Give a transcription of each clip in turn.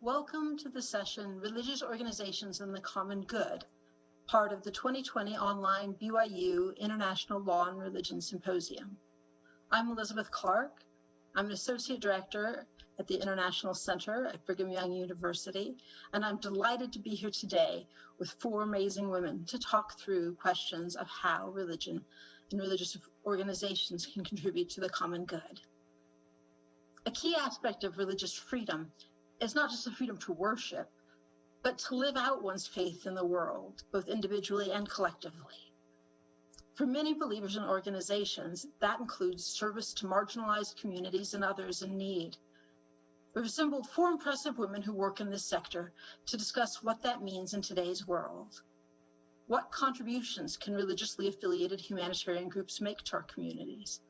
Welcome to the session, Religious Organizations and the Common Good, part of the 2020 online BYU International Law and Religion Symposium. I'm Elizabeth Clark. I'm an Associate Director at the International Center at Brigham Young University, and I'm delighted to be here today with four amazing women to talk through questions of how religion and religious organizations can contribute to the common good. A key aspect of religious freedom is not just the freedom to worship, but to live out one's faith in the world, both individually and collectively. For many believers and organizations, that includes service to marginalized communities and others in need. We've assembled four impressive women who work in this sector to discuss what that means in today's world. What contributions can religiously affiliated humanitarian groups make to our communities?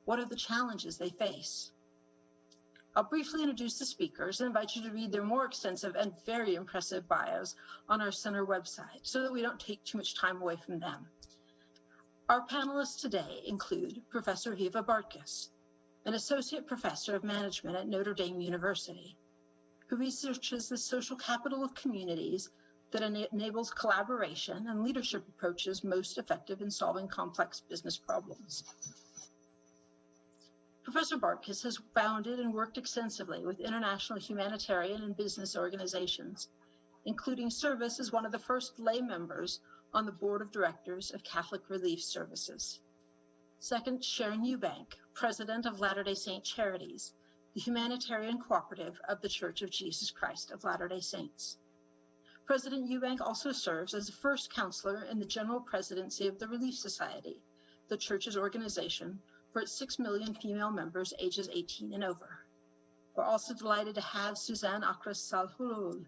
What are the challenges they face? I'll briefly introduce the speakers and invite you to read their more extensive and very impressive bios on our center website so that we don't take too much time away from them. Our panelists today include Professor Viva Bartkus, an associate professor of management at Notre Dame University, who researches the social capital of communities that enables collaboration and leadership approaches most effective in solving complex business problems. Professor Bartkus has founded and worked extensively with international humanitarian and business organizations, including service as one of the first lay members on the board of directors of Catholic Relief Services. Second, Sharon Eubank, president of Latter-day Saint Charities, the humanitarian cooperative of the Church of Jesus Christ of Latter-day Saints. President Eubank also serves as the first counselor in the General Presidency of the Relief Society, the church's organization for its 6 million female members ages 18 and over. We're also delighted to have Suzanne Akras Salhoul,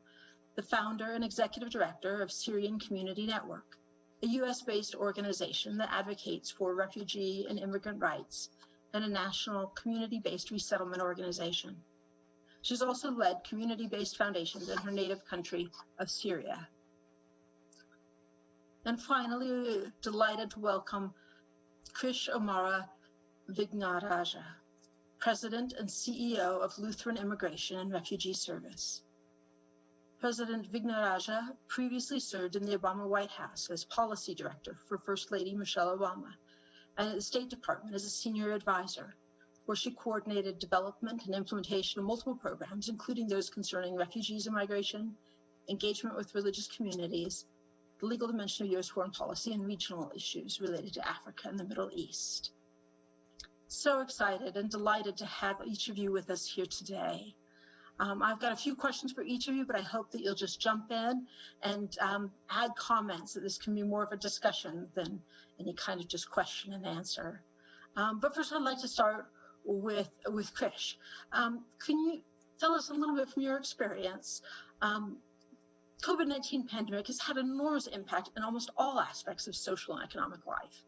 the founder and executive director of Syrian Community Network, a US-based organization that advocates for refugee and immigrant rights and a national community-based resettlement organization. She's also led community-based foundations in her native country of Syria. And finally, we're delighted to welcome Krish Vignarajah, President and CEO of Lutheran Immigration and Refugee Service. President Vignarajah previously served in the Obama White House as Policy Director for First Lady Michelle Obama and at the State Department as a Senior Advisor, where she coordinated development and implementation of multiple programs, including those concerning refugees and migration, engagement with religious communities, the legal dimension of U.S. foreign policy, and regional issues related to Africa and the Middle East. So excited and delighted to have each of you with us here today. I've got a few questions for each of you, but I hope that you'll just jump in and add comments, that this can be more of a discussion than any kind of just question and answer. But first, I'd like to start with Krish. Can you tell us a little bit from your experience? COVID-19 pandemic has had an enormous impact in almost all aspects of social and economic life.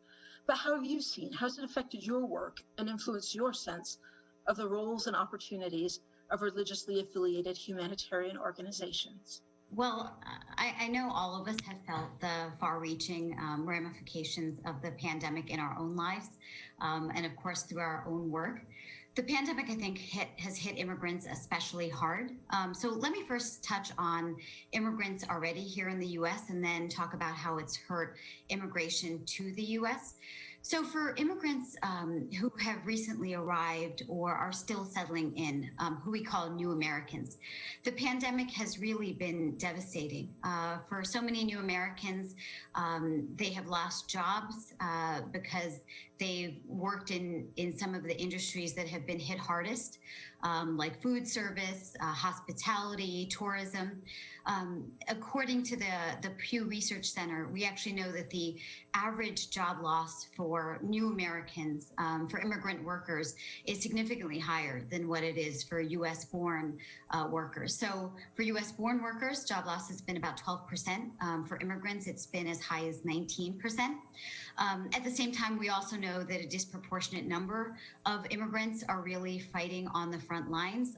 But how have you seen, how has it affected your work and influenced your sense of the roles and opportunities of religiously affiliated humanitarian organizations? Well, I know all of us have felt the far-reaching ramifications of the pandemic in our own lives, and of course through our own work. The pandemic, I think, has hit immigrants especially hard. So let me first touch on immigrants already here in the U.S. and then talk about how it's hurt immigration to the U.S. So for immigrants who have recently arrived or are still settling in, who we call new Americans, the pandemic has really been devastating. For so many new Americans, they have lost jobs because they've worked in some of the industries that have been hit hardest, like food service, hospitality, tourism. According to the Pew Research Center, we actually know that the average job loss for new Americans, for immigrant workers, is significantly higher than what it is for US-born workers. So for US-born workers, job loss has been about 12%. For immigrants, it's been as high as 19%. At the same time, we also know that a disproportionate number of immigrants are really fighting on the front lines.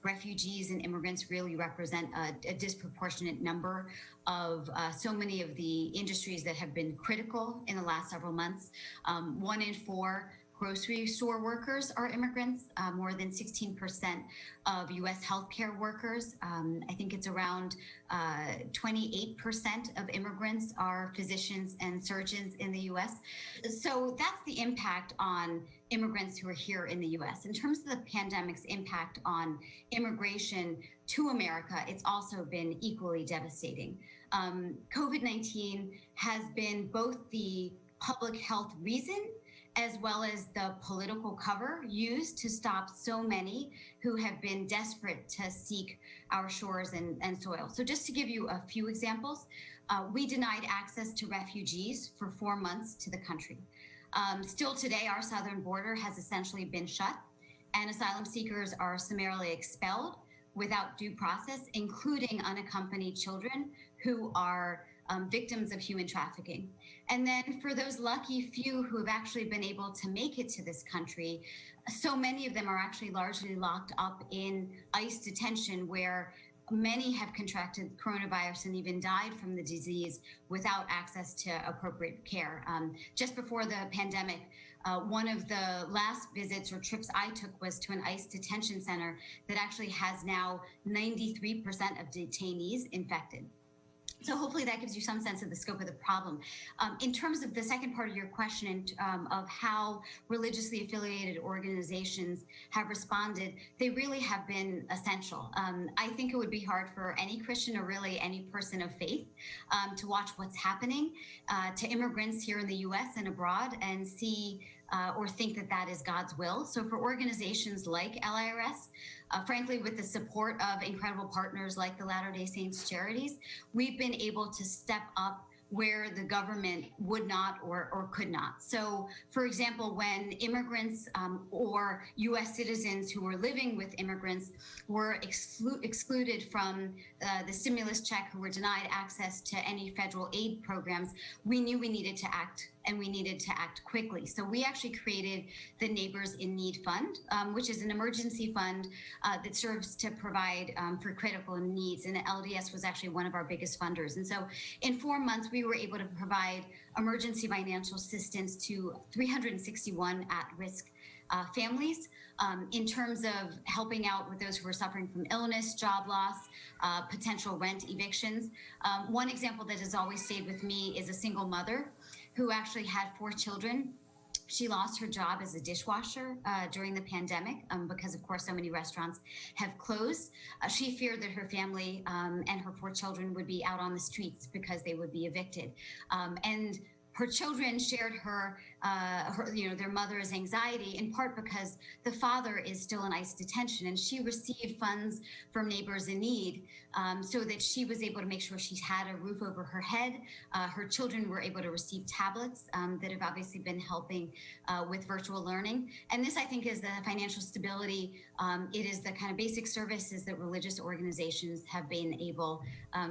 Refugees and immigrants really represent a disproportionate number of so many of the industries that have been critical in the last several months. 1 in 4 grocery store workers are immigrants. More than 16% of U.S. healthcare workers. I think it's around 28% of immigrants are physicians and surgeons in the U.S. So that's the impact on immigrants who are here in the U.S. In terms of the pandemic's impact on immigration to America, it's also been equally devastating. COVID-19 has been both the public health reason as well as the political cover used to stop so many who have been desperate to seek our shores and soil. So just to give you a few examples, we denied access to refugees for 4 months to the country. Still today, our southern border has essentially been shut, and asylum seekers are summarily expelled without due process, including unaccompanied children who are victims of human trafficking. And then for those lucky few who have actually been able to make it to this country, so many of them are actually largely locked up in ICE detention, where many have contracted coronavirus and even died from the disease without access to appropriate care. Just before the pandemic, one of the last visits or trips I took was to an ICE detention center that actually has now 93% of detainees infected. So hopefully that gives you some sense of the scope of the problem. In terms of the second part of your question of how religiously affiliated organizations have responded, they really have been essential. I think it would be hard for any Christian or really any person of faith to watch what's happening to immigrants here in the US and abroad and see or think that that is God's will. So for organizations like LIRS, frankly, with the support of incredible partners like the Latter-day Saints Charities, we've been able to step up where the government would not or could not. So, for example, when immigrants or U.S. citizens who were living with immigrants were excluded from the stimulus check, who were denied access to any federal aid programs, we knew we needed to act, and we needed to act quickly. So we actually created the Neighbors in Need Fund, which is an emergency fund that serves to provide for critical needs. And the LDS was actually one of our biggest funders. And so in 4 months, we were able to provide emergency financial assistance to 361 at-risk families in terms of helping out with those who were suffering from illness, job loss, potential rent evictions. One example that has always stayed with me is a single mother who actually had 4 children. She lost her job as a dishwasher during the pandemic because, of course, so many restaurants have closed. She feared that her family and her 4 children would be out on the streets because they would be evicted. And her children shared their mother's anxiety, in part because the father is still in ICE detention, and she received funds from Neighbors in Need so that she was able to make sure she had a roof over her head. Her children were able to receive tablets that have obviously been helping with virtual learning. And this, I think, is the financial stability. It is the kind of basic services that religious organizations have been able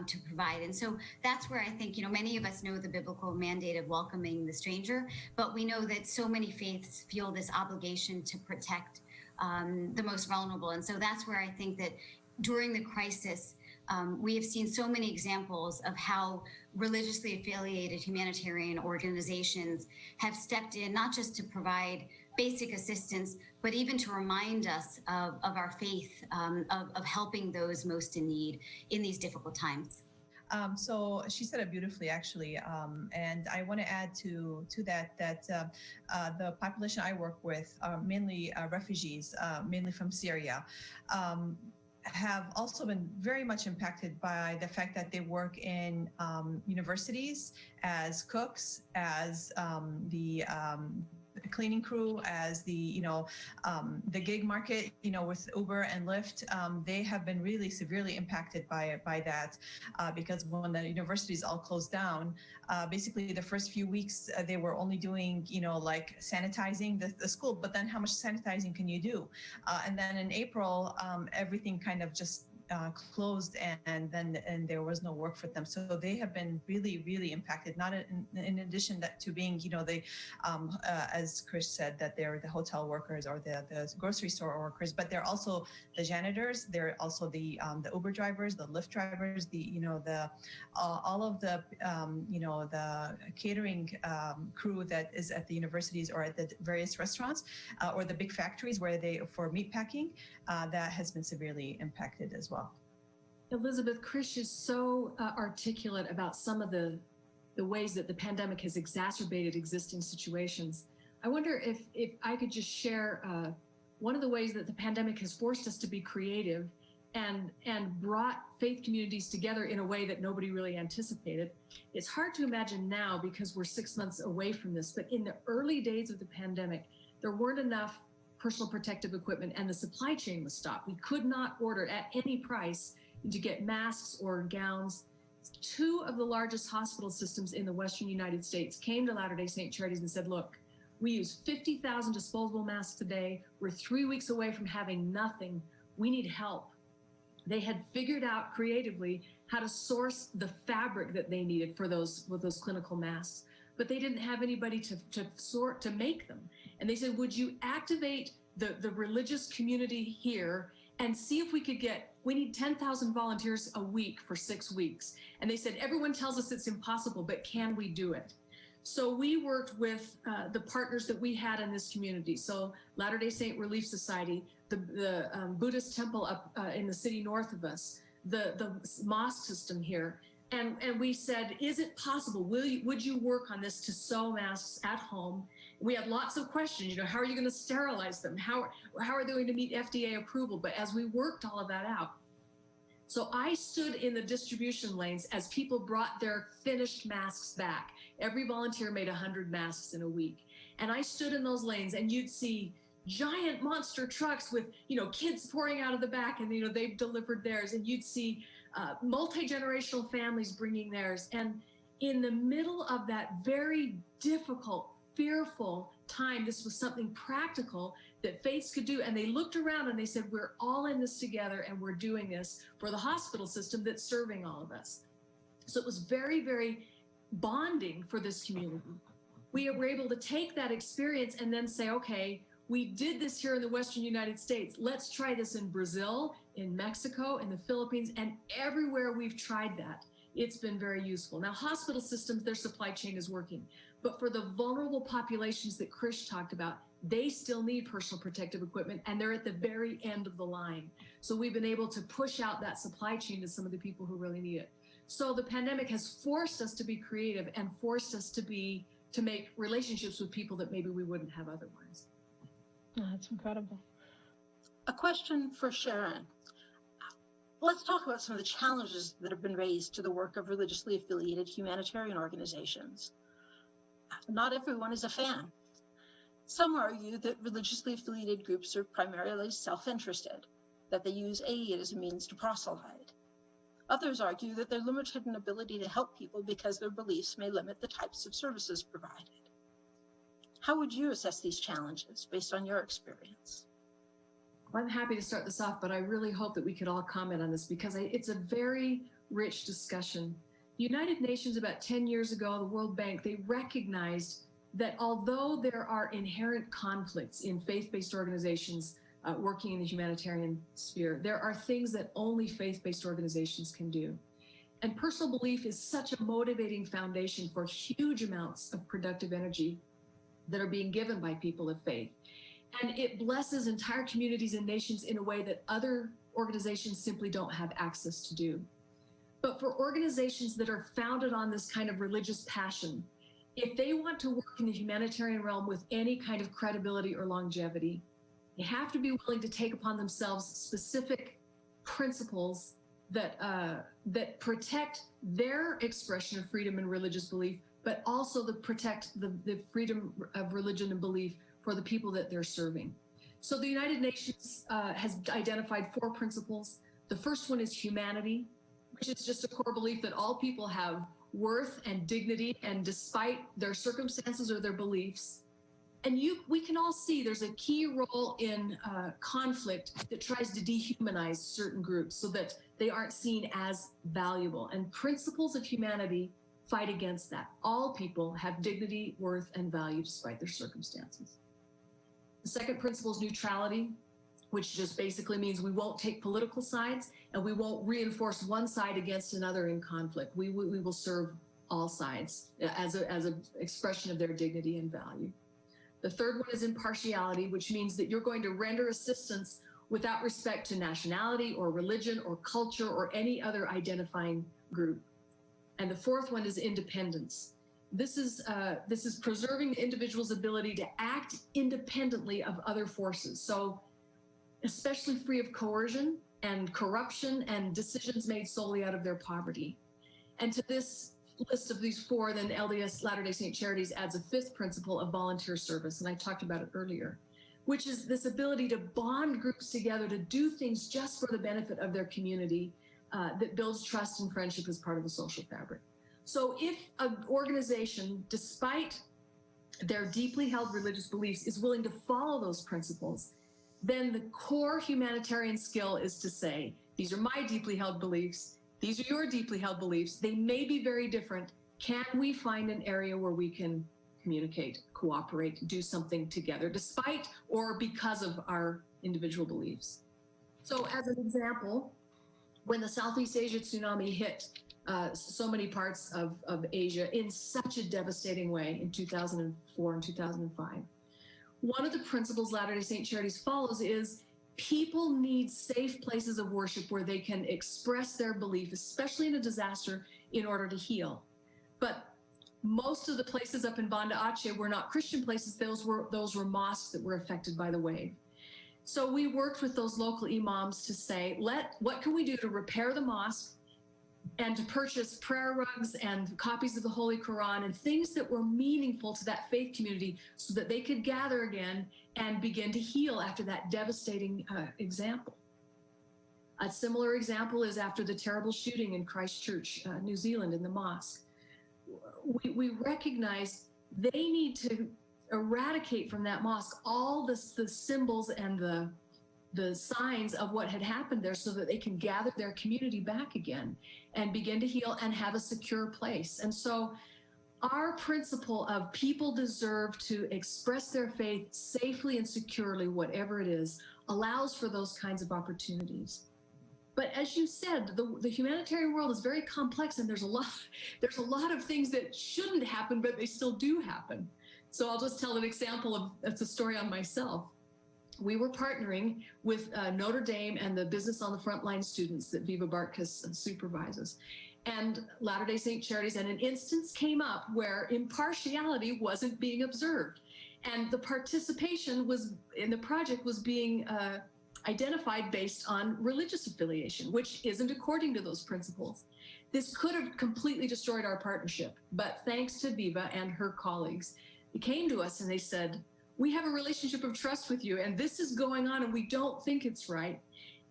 to provide. And so that's where I think, many of us know the biblical mandate of welcoming the stranger, but we know that so many faiths feel this obligation to protect the most vulnerable. And so that's where I think that during the crisis, we have seen so many examples of how religiously affiliated humanitarian organizations have stepped in, not just to provide basic assistance, but even to remind us of our faith, of helping those most in need in these difficult times. So she said it beautifully, actually, and I want to add to that the population I work with, mainly refugees, mainly from Syria, have also been very much impacted by the fact that they work in universities as cooks, as the cleaning crew, as the gig market, with Uber and Lyft. They have been really severely impacted by that because when the universities all closed down, basically the first few weeks they were only doing like sanitizing the school, but then how much sanitizing can you do? And then in April everything kind of just closed, and there was no work for them. So they have been really, really impacted. Not in addition to being, they, as Krish said, that they're the hotel workers or the grocery store workers, but they're also the janitors. They're also the Uber drivers, the Lyft drivers, all of the the catering crew that is at the universities or at the various restaurants or the big factories where for meat packing, that has been severely impacted as well. Elizabeth, Krish is so articulate about some of the ways that the pandemic has exacerbated existing situations. I wonder if I could just share one of the ways that the pandemic has forced us to be creative and brought faith communities together in a way that nobody really anticipated. It's hard to imagine now because we're 6 months away from this, but in the early days of the pandemic, there weren't enough personal protective equipment and the supply chain was stopped. We could not order at any price to get masks or gowns. 2 of the largest hospital systems in the Western United States came to Latter-day Saint Charities and said, look, we use 50,000 disposable masks a day. We're 3 weeks away from having nothing. We need help. They had figured out creatively how to source the fabric that they needed for those clinical masks, but they didn't have anybody to make them. And they said, would you activate the religious community here and see if we could we need 10,000 volunteers a week for 6 weeks. And they said, everyone tells us it's impossible, but can we do it? So we worked with the partners that we had in this community. So Latter-day Saint Relief Society, the Buddhist temple up in the city north of us, the mosque system here. And we said, is it possible? Would you work on this to sew masks at home? We had lots of questions, how are you going to sterilize them? How are they going to meet FDA approval? But as we worked all of that out, so I stood in the distribution lanes as people brought their finished masks back. Every volunteer made 100 masks in a week. And I stood in those lanes and you'd see giant monster trucks with, kids pouring out of the back and, they've delivered theirs. And you'd see multi-generational families bringing theirs. And in the middle of that very difficult, fearful time, this was something practical that faiths could do. And they looked around and they said, we're all in this together and we're doing this for the hospital system that's serving all of us. So it was very, very bonding for this community. We were able to take that experience and then say, okay, we did this here in the Western United States. Let's try this in Brazil, in Mexico, in the Philippines, and everywhere we've tried that. It's been very useful. Now, hospital systems, their supply chain is working. But for the vulnerable populations that Krish talked about, they still need personal protective equipment, and they're at the very end of the line. So we've been able to push out that supply chain to some of the people who really need it. So the pandemic has forced us to be creative and forced us to make relationships with people that maybe we wouldn't have otherwise. Oh, that's incredible. A question for Sharon. Let's talk about some of the challenges that have been raised to the work of religiously affiliated humanitarian organizations. Not everyone is a fan. Some argue that religiously affiliated groups are primarily self-interested, that they use aid as a means to proselyte. Others argue that they're limited in ability to help people because their beliefs may limit the types of services provided. How would you assess these challenges based on your experience? Well, I'm happy to start this off, but I really hope that we could all comment on this because it's a very rich discussion. The United Nations about 10 years ago, the World Bank, they recognized that although there are inherent conflicts in faith-based organizations working in the humanitarian sphere, there are things that only faith-based organizations can do. And personal belief is such a motivating foundation for huge amounts of productive energy that are being given by people of faith. And it blesses entire communities and nations in a way that other organizations simply don't have access to do. But for organizations that are founded on this kind of religious passion, if they want to work in the humanitarian realm with any kind of credibility or longevity, they have to be willing to take upon themselves specific principles that protect their expression of freedom and religious belief, but also protect the freedom of religion and belief for the people that they're serving. So the United Nations has identified 4 principles. The first one is humanity, which is just a core belief that all people have worth and dignity, and despite their circumstances or their beliefs. And we can all see there's a key role in conflict that tries to dehumanize certain groups so that they aren't seen as valuable. And principles of humanity fight against that. All people have dignity, worth, and value despite their circumstances. The second principle is neutrality, which just basically means we won't take political sides and we won't reinforce one side against another in conflict. We will serve all sides as an expression of their dignity and value. The third one is impartiality, which means that you're going to render assistance without respect to nationality or religion or culture or any other identifying group. And the fourth one is independence. This is preserving the individual's ability to act independently of other forces. So especially free of coercion and corruption and decisions made solely out of their poverty. And to this list of these four, then LDS Latter-day Saint Charities adds a fifth principle of volunteer service, and I talked about it earlier, which is this ability to bond groups together to do things just for the benefit of their community that builds trust and friendship as part of the social fabric. So if an organization, despite their deeply held religious beliefs, is willing to follow those principles, then the core humanitarian skill is to say, these are my deeply held beliefs, these are your deeply held beliefs, they may be very different. Can we find an area where we can communicate, cooperate, do something together, despite or because of our individual beliefs? So as an example, when the Southeast Asia tsunami hit so many parts of Asia in such a devastating way in 2004 and 2005, one of the principles Latter-day Saint Charities follows is people need safe places of worship where they can express their belief, especially in a disaster, in order to heal. But most of the places up in Banda Aceh were not Christian places. Those were mosques that were affected by the wave. So we worked with those local imams to say, what can we do to repair the mosque and to purchase prayer rugs and copies of the Holy Quran and things that were meaningful to that faith community so that they could gather again and begin to heal after that devastating example. A similar example is after the terrible shooting in Christchurch, New Zealand, in the mosque. We recognize they need to eradicate from that mosque all the symbols and the signs of what had happened there so that they can gather their community back again and begin to heal and have a secure place. And so our principle of people deserve to express their faith safely and securely, whatever it is, allows for those kinds of opportunities. But as you said, the humanitarian world is very complex, and there's a lot of things that shouldn't happen, but they still do happen. So I'll just tell an example it's a story on myself. We were partnering with Notre Dame and the Business on the Frontline students that Viva Bartkus supervises. And Latter-day Saint Charities, and an instance came up where impartiality wasn't being observed. And the participation in the project was being identified based on religious affiliation, which isn't according to those principles. This could have completely destroyed our partnership, but thanks to Viva and her colleagues, they came to us and they said, we have a relationship of trust with you, and this is going on, and we don't think it's right.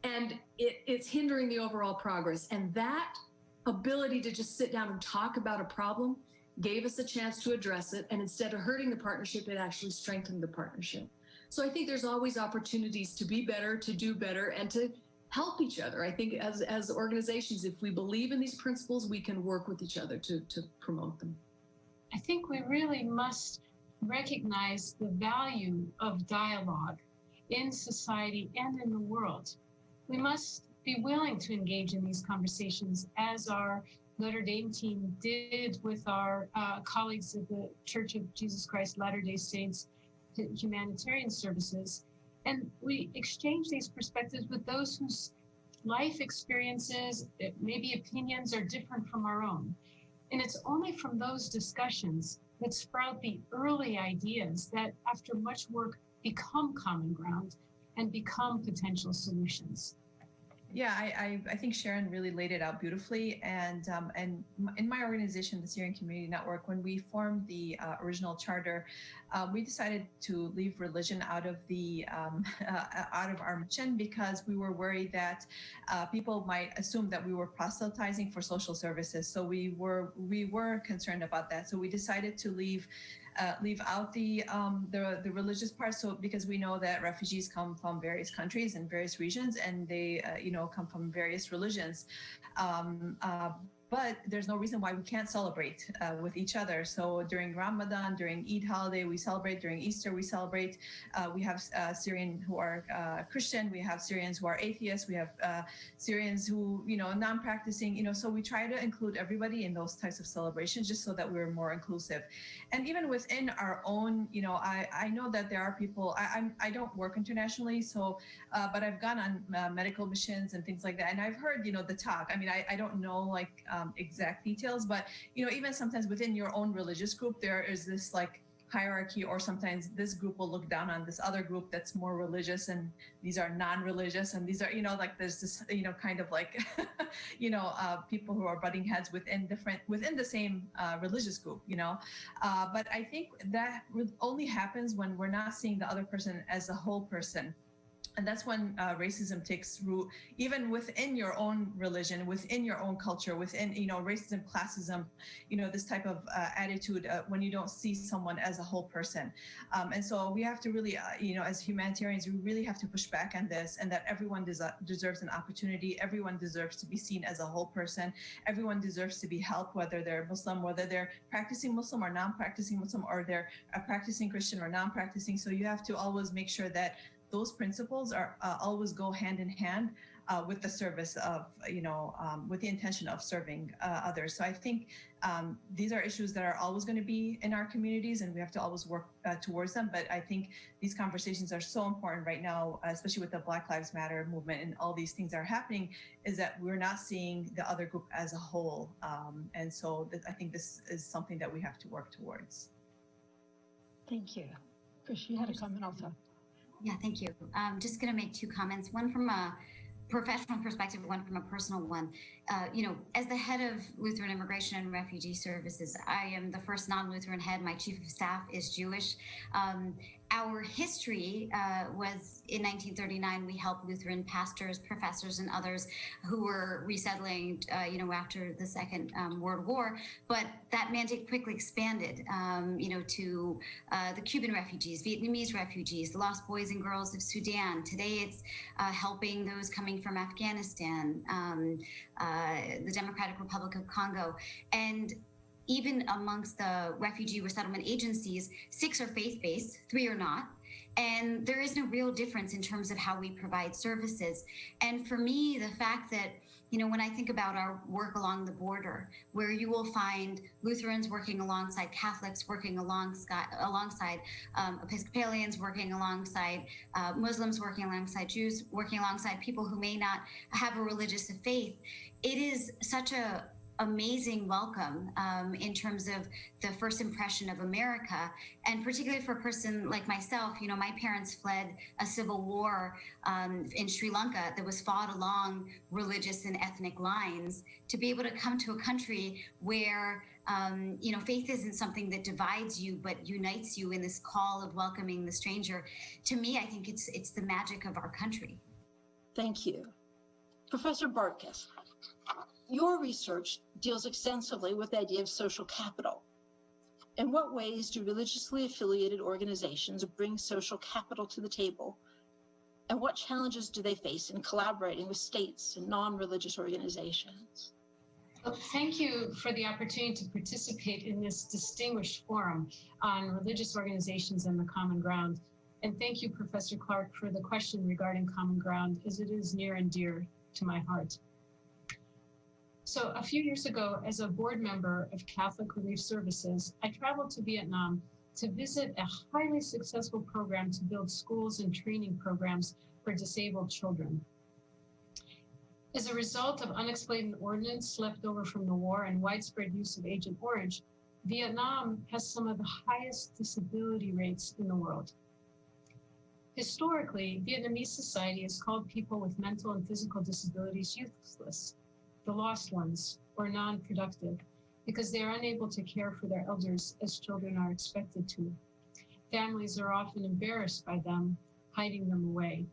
And it's hindering the overall progress. And that ability to just sit down and talk about a problem gave us a chance to address it. And instead of hurting the partnership, it actually strengthened the partnership. So I think there's always opportunities to be better, to do better, and to help each other. I think as organizations, if we believe in these principles, we can work with each other to promote them. I think we really must recognize the value of dialogue in society and in the world. We must be willing to engage in these conversations, as our Notre Dame team did with our colleagues at the Church of Jesus Christ Latter-day Saints Humanitarian Services. And we exchange these perspectives with those whose life experiences, maybe opinions, are different from our own. And it's only from those discussions that sprout the early ideas that, after much work, become common ground and become potential solutions. Yeah, I think Sharon really laid it out beautifully. And in my organization, the Syrian Community Network, when we formed the original charter, we decided to leave religion out of our mission because we were worried that people might assume that we were proselytizing for social services. So we were concerned about that. So we decided to leave leave out the religious part. So because we know that refugees come from various countries and various regions, and they come from various religions. But there's no reason why we can't celebrate with each other. So during Ramadan, during Eid holiday, we celebrate. During Easter, we celebrate. We have Syrian who are Christian. We have Syrians who are atheists. We have Syrians who, non-practicing, so we try to include everybody in those types of celebrations just so that we're more inclusive. And even within our own, I know that there are people, I don't work internationally, so, but I've gone on medical missions and things like that. And I've heard, the talk. I mean, I don't know exact details, but even sometimes within your own religious group, there is this hierarchy, or sometimes this group will look down on this other group that's more religious, and these are non-religious, and these are there's this kind of people who are butting heads within the same religious group, but I think that only happens when we're not seeing the other person as a whole person. And that's when racism takes root, even within your own religion, within your own culture, within, racism, classism, this type of attitude when you don't see someone as a whole person. And so we have to really, as humanitarians, we really have to push back on this, and that everyone deserves an opportunity. Everyone deserves to be seen as a whole person. Everyone deserves to be helped, whether they're Muslim, whether they're practicing Muslim or non-practicing Muslim, or they're practicing Christian or non-practicing. So you have to always make sure that those principles are always go hand in hand with the service of, with the intention of serving others. So I think these are issues that are always going to be in our communities, and we have to always work towards them. But I think these conversations are so important right now, especially with the Black Lives Matter movement and all these things that are happening, is that we're not seeing the other group as a whole. And so I think this is something that we have to work towards. Thank you. Krish, you had a comment also. Yeah, thank you. I'm just going to make two comments, one from a professional perspective, one from a personal one. As the head of Lutheran Immigration and Refugee Services, I am the first non-Lutheran head. My chief of staff is Jewish. Our history was in 1939, we helped Lutheran pastors, professors, and others who were resettling, after the Second World War. But that mandate quickly expanded, to the Cuban refugees, Vietnamese refugees, the lost boys and girls of Sudan. Today, it's helping those coming from Afghanistan, the Democratic Republic of Congo, and even amongst the refugee resettlement agencies, 6 are faith-based, 3 are not. And there is no real difference in terms of how we provide services. And for me, the fact that, when I think about our work along the border, where you will find Lutherans working alongside Catholics, working alongside Episcopalians, working alongside Muslims, working alongside Jews, working alongside people who may not have a religious faith, it is such a amazing welcome in terms of the first impression of America, and particularly for a person like myself. My parents fled a civil war in Sri Lanka that was fought along religious and ethnic lines. To be able to come to a country where faith isn't something that divides you but unites you in this call of welcoming the stranger, to me, I think it's the magic of our country. Thank you. Professor Bartkus, your research deals extensively with the idea of social capital. In what ways do religiously affiliated organizations bring social capital to the table? And what challenges do they face in collaborating with states and non-religious organizations? Well, thank you for the opportunity to participate in this distinguished forum on religious organizations and the common ground. And thank you, Professor Clark, for the question regarding common ground, as it is near and dear to my heart. So a few years ago, as a board member of Catholic Relief Services, I traveled to Vietnam to visit a highly successful program to build schools and training programs for disabled children. As a result of unexplained ordnance left over from the war and widespread use of Agent Orange, Vietnam has some of the highest disability rates in the world. Historically, Vietnamese society has called people with mental and physical disabilities useless, the lost ones, or non-productive, because they are unable to care for their elders as children are expected to. Families are often embarrassed by them, hiding them away.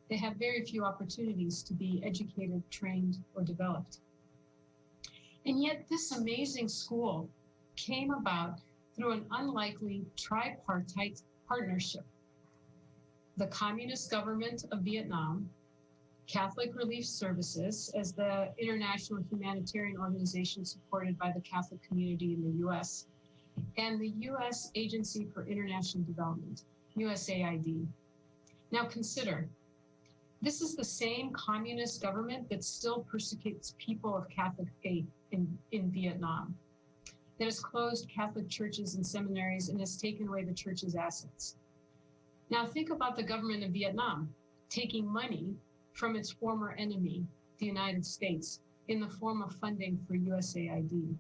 They have very few opportunities to be educated, trained, or developed. And yet this amazing school came about through an unlikely tripartite partnership. The Communist government of Vietnam, Catholic Relief Services as the international humanitarian organization supported by the Catholic community in the US, and the US Agency for International Development, USAID. Now consider, this is the same communist government that still persecutes people of Catholic faith in Vietnam, that has closed Catholic churches and seminaries and has taken away the church's assets. Now think about the government of Vietnam taking money from its former enemy, the United States, in the form of funding for USAID.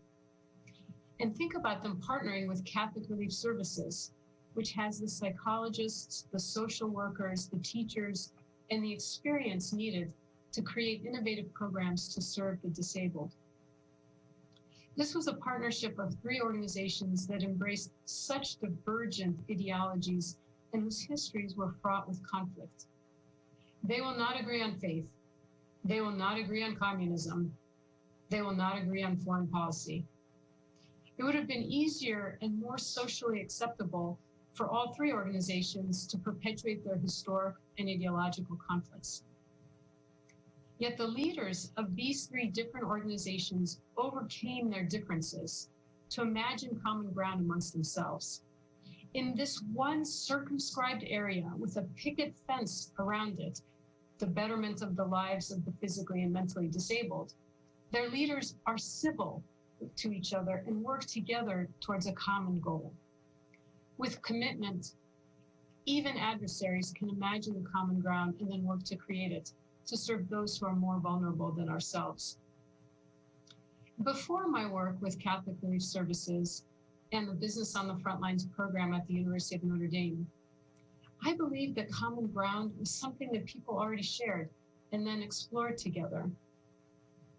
And think about them partnering with Catholic Relief Services, which has the psychologists, the social workers, the teachers, and the experience needed to create innovative programs to serve the disabled. This was a partnership of 3 organizations that embraced such divergent ideologies and whose histories were fraught with conflict. They will not agree on faith. They will not agree on communism. They will not agree on foreign policy. It would have been easier and more socially acceptable for all 3 organizations to perpetuate their historic and ideological conflicts. Yet the leaders of these 3 different organizations overcame their differences to imagine common ground amongst themselves. In this one circumscribed area with a picket fence around it, the betterment of the lives of the physically and mentally disabled, their leaders are civil to each other and work together towards a common goal. With commitment, even adversaries can imagine the common ground and then work to create it, to serve those who are more vulnerable than ourselves. Before my work with Catholic Relief Services and the Business on the Frontlines program at the University of Notre Dame, I believed that common ground was something that people already shared and then explored together.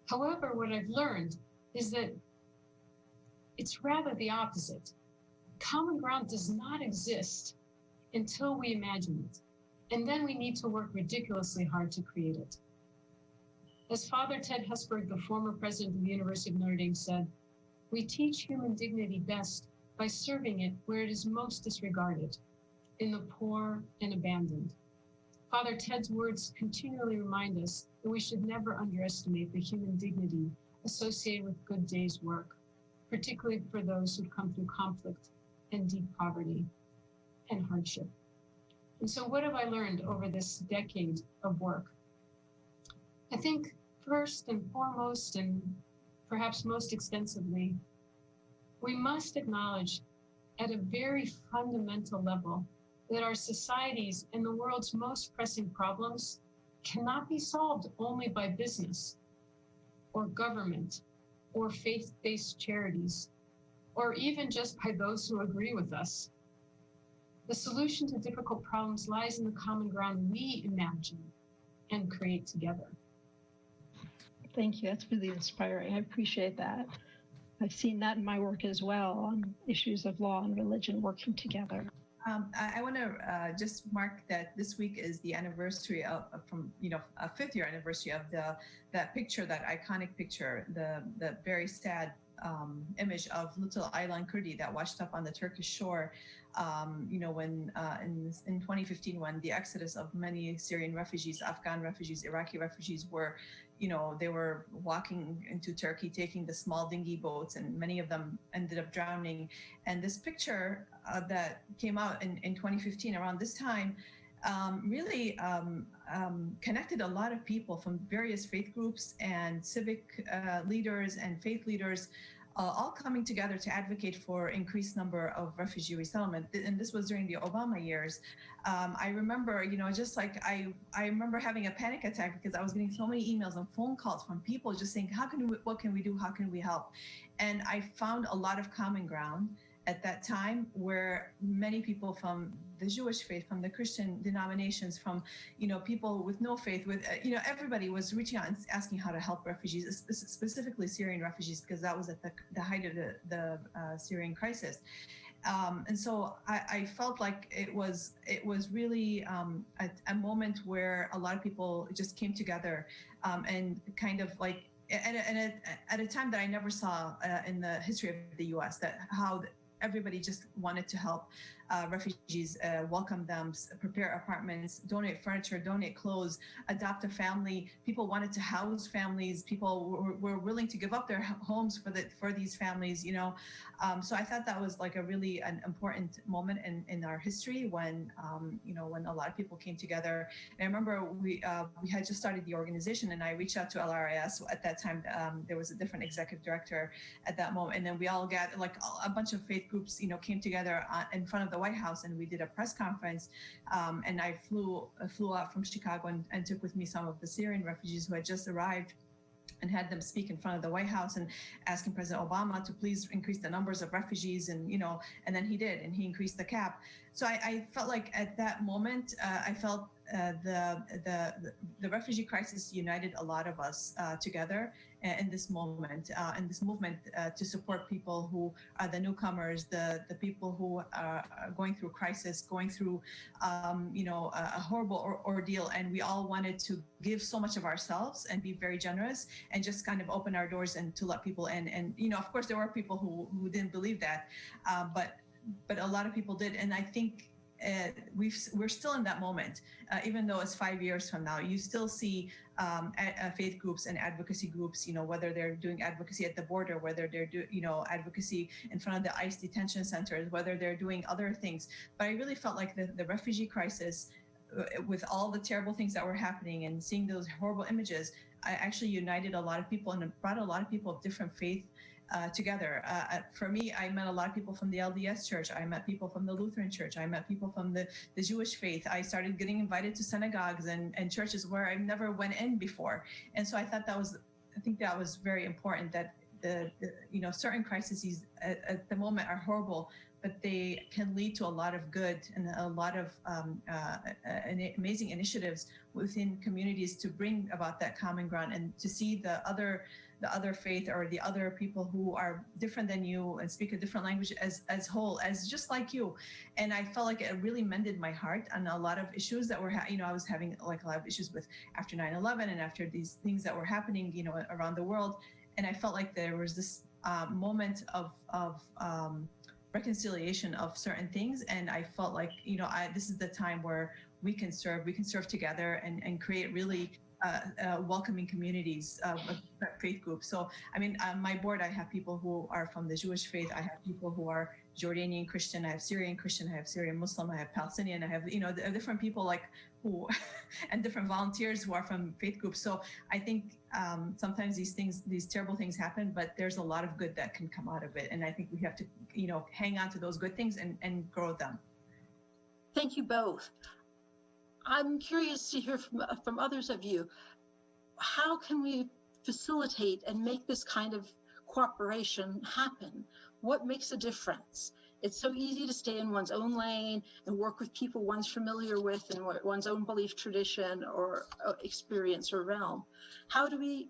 However, what I've learned is that it's rather the opposite. Common ground does not exist until we imagine it, and then we need to work ridiculously hard to create it. As Father Ted Hesburgh, the former president of the University of Notre Dame, said, "We teach human dignity best by serving it where it is most disregarded, in the poor and abandoned." Father Ted's words continually remind us that we should never underestimate the human dignity associated with good day's work, particularly for those who've come through conflict and deep poverty and hardship. And so what have I learned over this decade of work? I think first and foremost, and perhaps most extensively, we must acknowledge at a very fundamental level that our societies and the world's most pressing problems cannot be solved only by business or government or faith-based charities, or even just by those who agree with us. The solution to difficult problems lies in the common ground we imagine and create together. Thank you. That's really inspiring. I appreciate that. I've seen that in my work as well on issues of law and religion working together. I want to just mark that this week is the anniversary of a 5th year anniversary of that picture, that iconic picture, the very sad image of little Aylan Kurdi that washed up on the Turkish shore. When in 2015, when the exodus of many Syrian refugees, Afghan refugees, Iraqi refugees were, they were walking into Turkey, taking the small dinghy boats, and many of them ended up drowning. And this picture that came out in 2015 around this time really connected a lot of people from various faith groups and civic leaders and faith leaders, all coming together to advocate for increased number of refugee resettlement. And this was during the Obama years. I remember, just like I remember having a panic attack because I was getting so many emails and phone calls from people just saying, what can we do? How can we help? And I found a lot of common ground at that time, where many people from the Jewish faith, from the Christian denominations, from people with no faith, with everybody was reaching out and asking how to help refugees, specifically Syrian refugees, because that was at the height of the Syrian crisis. And so I felt like it was really a moment where a lot of people just came together and kind of like at a time that I never saw in the history of the U.S. that how everybody just wanted to help refugees, welcome them, prepare apartments, donate furniture, donate clothes, adopt a family. People wanted to house families. People were willing to give up their homes for these families, you know. So I thought that was like a really an important moment in our history when, you know, when a lot of people came together. And I remember we had just started the organization, and I reached out to LRIS. At that time, there was a different executive director at that moment. And then we all got, like, a bunch of faith groups, you know, came together in front of the White House, and we did a press conference. And I flew out from Chicago and took with me some of the Syrian refugees who had just arrived, and had them speak in front of the White House and asking President Obama to please increase the numbers of refugees. And, you know, and then he did, and he increased the cap. So I felt like at that moment, I felt the refugee crisis united a lot of us together in this moment, in this movement to support people who are the newcomers, the people who are going through crisis, going through, you know, a horrible ordeal. And we all wanted to give so much of ourselves and be very generous and just kind of open our doors and to let people in. And, you know, of course, there were people who didn't believe that, but a lot of people did. And I think we're still in that moment, even though it's 5 years from now. You still see faith groups and advocacy groups, you know, whether they're doing advocacy at the border, whether they're you know, advocacy in front of the ICE detention centers, whether they're doing other things. But I really felt like the refugee crisis, with all the terrible things that were happening and seeing those horrible images, I actually united a lot of people and brought a lot of people of different faith together. For me, I met a lot of people from the LDS Church. I met people from the Lutheran Church. I met people from the Jewish faith. I started getting invited to synagogues and churches where I never went in before. And so I thought I think that was very important, that the you know, certain crises at the moment are horrible, but they can lead to a lot of good and a lot of amazing initiatives within communities to bring about that common ground and to see the other faith or the other people who are different than you and speak a different language as whole, as just like you. And I felt like it really mended my heart on a lot of issues that were, you know, I was having like a lot of issues with after 9/11 and after these things that were happening, you know, around the world. And I felt like there was this moment of reconciliation of certain things. And I felt like, you know, this is the time where we can serve together and create really welcoming communities of faith groups. So, I mean, on my board, I have people who are from the Jewish faith. I have people who are Jordanian Christian. I have Syrian Christian. I have Syrian Muslim. I have Palestinian. I have, you know, different people like who, and different volunteers who are from faith groups. So I think sometimes these terrible things happen, but there's a lot of good that can come out of it. And I think we have to, you know, hang on to those good things and grow them. Thank you both. I'm curious to hear from others of you. How can we facilitate and make this kind of cooperation happen? What makes a difference? It's so easy to stay in one's own lane and work with people one's familiar with and one's own belief tradition or experience or realm. How do we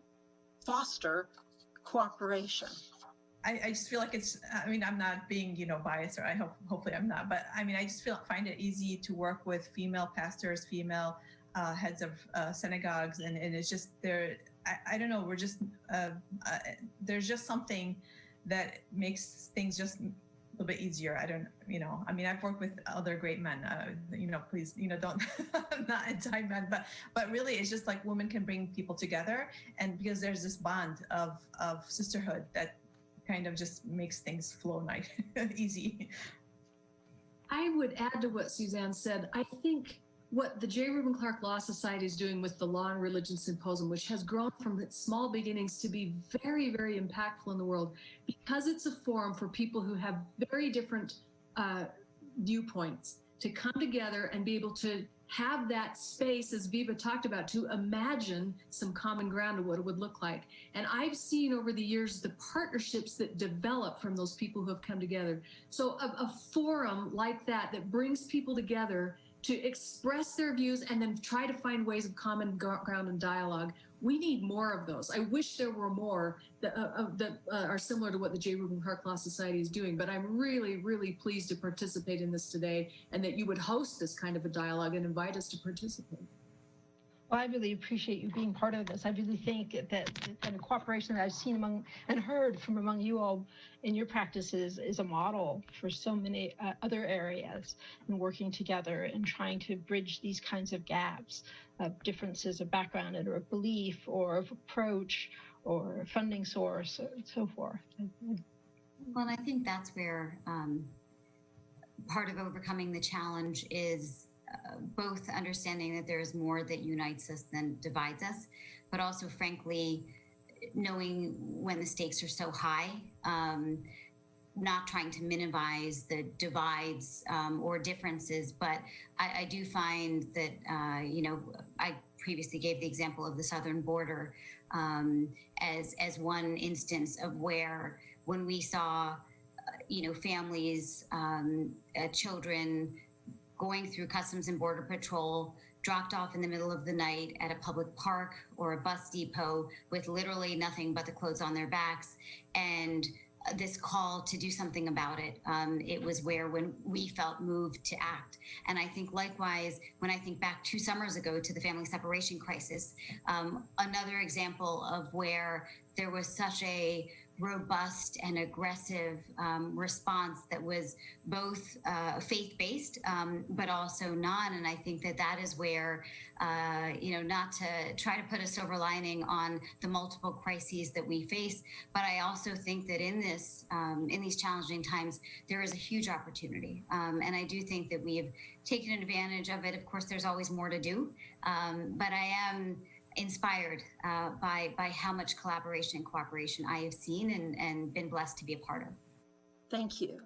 foster cooperation? I just feel like it's, I mean, I'm not being, you know, biased, or hopefully I'm not, but I mean, I just find it easy to work with female pastors, female heads of synagogues. And it's just I don't know, we're just, there's just something that makes things just a little bit easier. I don't, you know, I mean, I've worked with other great men, you know, please, you know, don't, not anti-men, but really it's just like women can bring people together. And because there's this bond of sisterhood that kind of just makes things flow nice, easy. I would add to what Suzanne said. I think what the J. Reuben Clark Law Society is doing with the Law and Religion Symposium, which has grown from its small beginnings to be very, very impactful in the world, because it's a forum for people who have very different viewpoints to come together and be able to have that space, as Viva talked about, to imagine some common ground of what it would look like. And I've seen over the years the partnerships that develop from those people who have come together. So a forum like that brings people together to express their views and then try to find ways of common ground and dialogue. We need more of those. I wish there were more that are similar to what the J. Reuben Clark Law Society is doing, but I'm really, really pleased to participate in this today and that you would host this kind of a dialogue and invite us to participate. Well, I really appreciate you being part of this. I really think that the kind of cooperation that I've seen among and heard from among you all in your practices is a model for so many other areas, and working together and trying to bridge these kinds of gaps of differences of background or of belief or of approach or funding source and so forth. Well, I think that's where part of overcoming the challenge is both understanding that there is more that unites us than divides us, but also, frankly, knowing when the stakes are so high, not trying to minimize the divides or differences. But I do find that, I previously gave the example of the southern border as one instance of where, when we saw, families, children going through Customs and Border Patrol, dropped off in the middle of the night at a public park or a bus depot with literally nothing but the clothes on their backs, and this call to do something about it. It was when we felt moved to act. And I think likewise, when I think back 2 summers ago to the family separation crisis, another example of where there was such a robust and aggressive response that was both faith-based, but also non. And I think that is where, not to try to put a silver lining on the multiple crises that we face, but I also think that in these challenging times, there is a huge opportunity. And I do think that we have taken advantage of it. Of course, there's always more to do, but I am inspired by how much collaboration and cooperation I have seen and been blessed to be a part of. Thank you.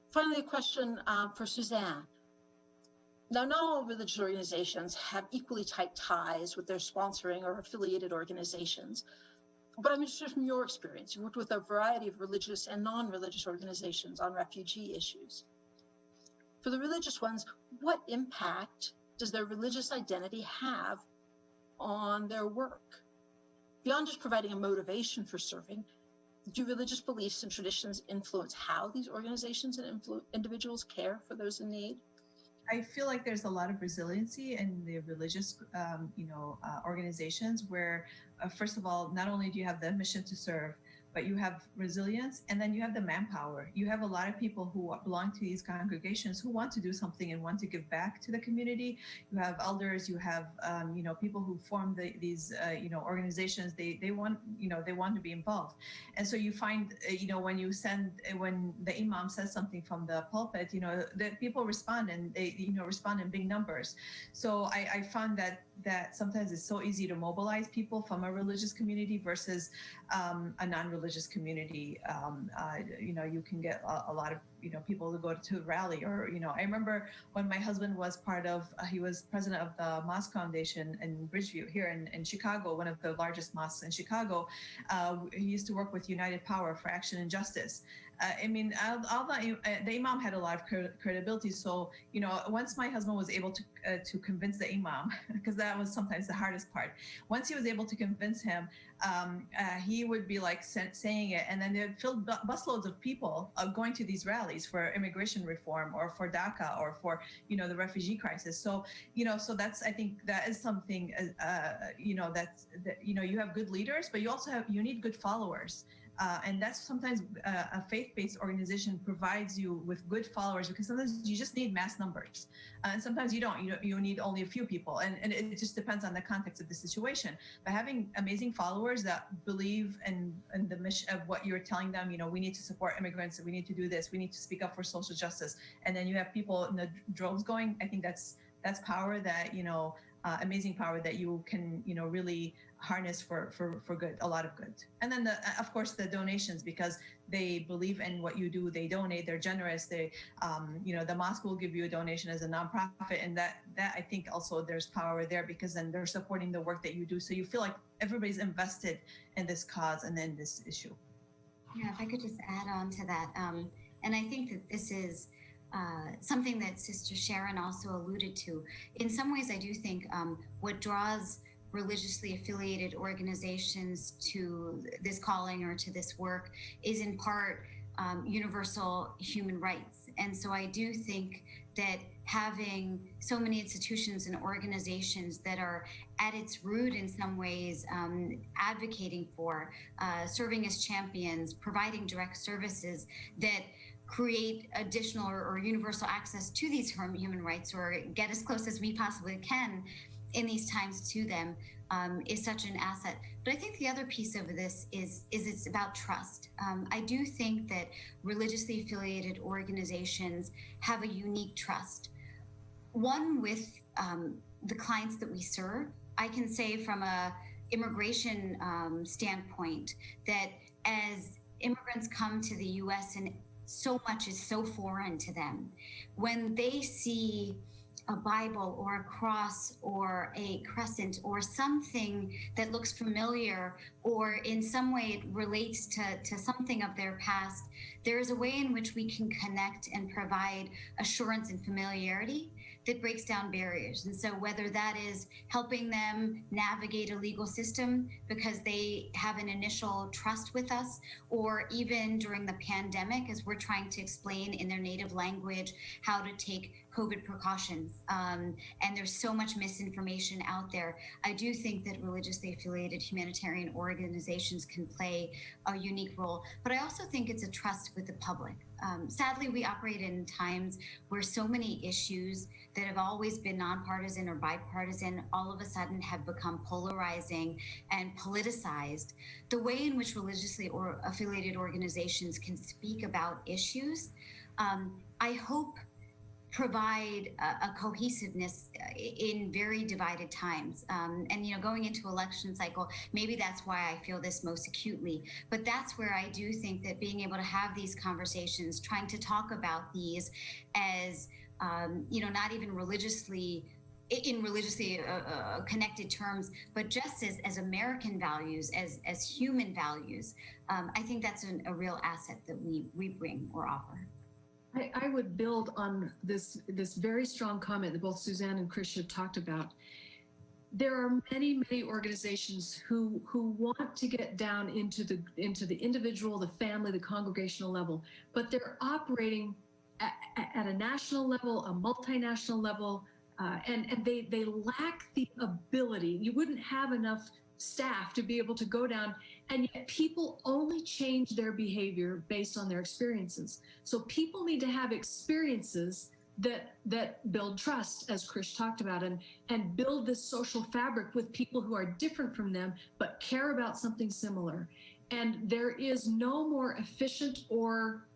Finally, a question for Suzanne. Now, not all religious organizations have equally tight ties with their sponsoring or affiliated organizations, but I'm interested from your experience. You worked with a variety of religious and non-religious organizations on refugee issues. For the religious ones, what impact does their religious identity have on their work? Beyond just providing a motivation for serving, do religious beliefs and traditions influence how these organizations and individuals care for those in need? I feel like there's a lot of resiliency in the religious, organizations where, first of all, not only do you have the mission to serve, but you have resilience, and then you have the manpower. You have a lot of people who belong to these congregations who want to do something and want to give back to the community. You have elders, you have, people who form these organizations. They want to be involved. And so you find, when the imam says something from the pulpit, the people respond, and they, respond in big numbers. So I found that sometimes it's so easy to mobilize people from a religious community versus a non-religious community. You can get a lot of people to go to a rally, or I remember when my husband was he was president of the Mosque Foundation in Bridgeview here in Chicago, one of the largest mosques in Chicago. He used to work with United Power for Action and Justice. The imam had a lot of credibility. So, once my husband was able to convince the imam, because that was sometimes the hardest part. Once he was able to convince him, he would be like saying it, and then they'd fill busloads of people going to these rallies for immigration reform or for DACA or for, the refugee crisis. So, I think that is something, you have good leaders, but you need good followers. And that's sometimes a faith-based organization provides you with good followers, because sometimes you just need mass numbers. And sometimes you don't. You need only a few people. And it just depends on the context of the situation. But having amazing followers that believe in the mission of what you're telling them, we need to support immigrants, we need to do this, we need to speak up for social justice. And then you have people in the droves going. I think that's power that, amazing power that you can, really harness for good, a lot of good. And then of course the donations, because they believe in what you do, they donate, they're generous. They, the mosque will give you a donation as a nonprofit, and that I think also there's power there, because then they're supporting the work that you do. So you feel like everybody's invested in this cause and in this issue. Yeah, if I could just add on to that, and I think that this is something that Sister Sharon also alluded to. In some ways, I do think what draws religiously affiliated organizations to this calling or to this work is in part universal human rights. And so I do think that having so many institutions and organizations that are at its root in some ways advocating for, serving as champions, providing direct services that create additional or universal access to these human rights, or get as close as we possibly can in these times to them, is such an asset. But I think the other piece of this is it's about trust. I do think that religiously affiliated organizations have a unique trust. One with the clients that we serve. I can say from a immigration standpoint that as immigrants come to the U.S. and so much is so foreign to them, when they see a Bible or a cross or a crescent or something that looks familiar, or in some way it relates to something of their past, there is a way in which we can connect and provide assurance and familiarity that breaks down barriers. And so whether that is helping them navigate a legal system because they have an initial trust with us, or even during the pandemic as we're trying to explain in their native language how to take COVID precautions. And there's so much misinformation out there. I do think that religiously affiliated humanitarian organizations can play a unique role, but I also think it's a trust with the public. Sadly, we operate in times where so many issues that have always been nonpartisan or bipartisan all of a sudden have become polarizing and politicized. The way in which religiously affiliated organizations can speak about issues, I hope provide a cohesiveness in very divided times. And, you know, going into election cycle, maybe that's why I feel this most acutely. But that's where I do think that being able to have these conversations, trying to talk about these as, you know, not even religiously connected terms, but just as American values, as human values, I think that's a real asset that we bring or offer. I would build on this very strong comment that both Suzanne and Krish have talked about. There are many, many organizations who want to get down into the individual, the family, the congregational level, but they're operating at a national level, a multinational level, and they lack the ability. You wouldn't have enough staff to be able to go down, and yet people only change their behavior based on their experiences. So people need to have experiences that build trust, as Krish talked about, and build this social fabric with people who are different from them but care about something similar. And there is no more efficient or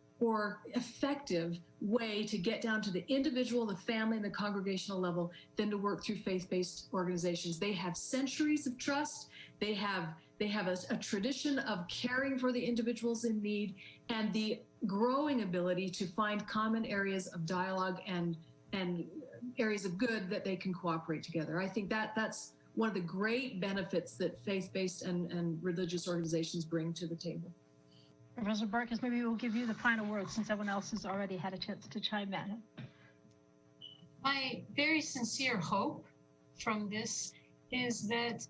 effective way to get down to the individual, the family, and the congregational level than to work through faith-based organizations. They have centuries of trust. They have a tradition of caring for the individuals in need, and the growing ability to find common areas of dialogue and areas of good that they can cooperate together. I think that's one of the great benefits that faith-based and religious organizations bring to the table. Professor Bartkus, maybe we'll give you the final word since everyone else has already had a chance to chime in. My very sincere hope from this is that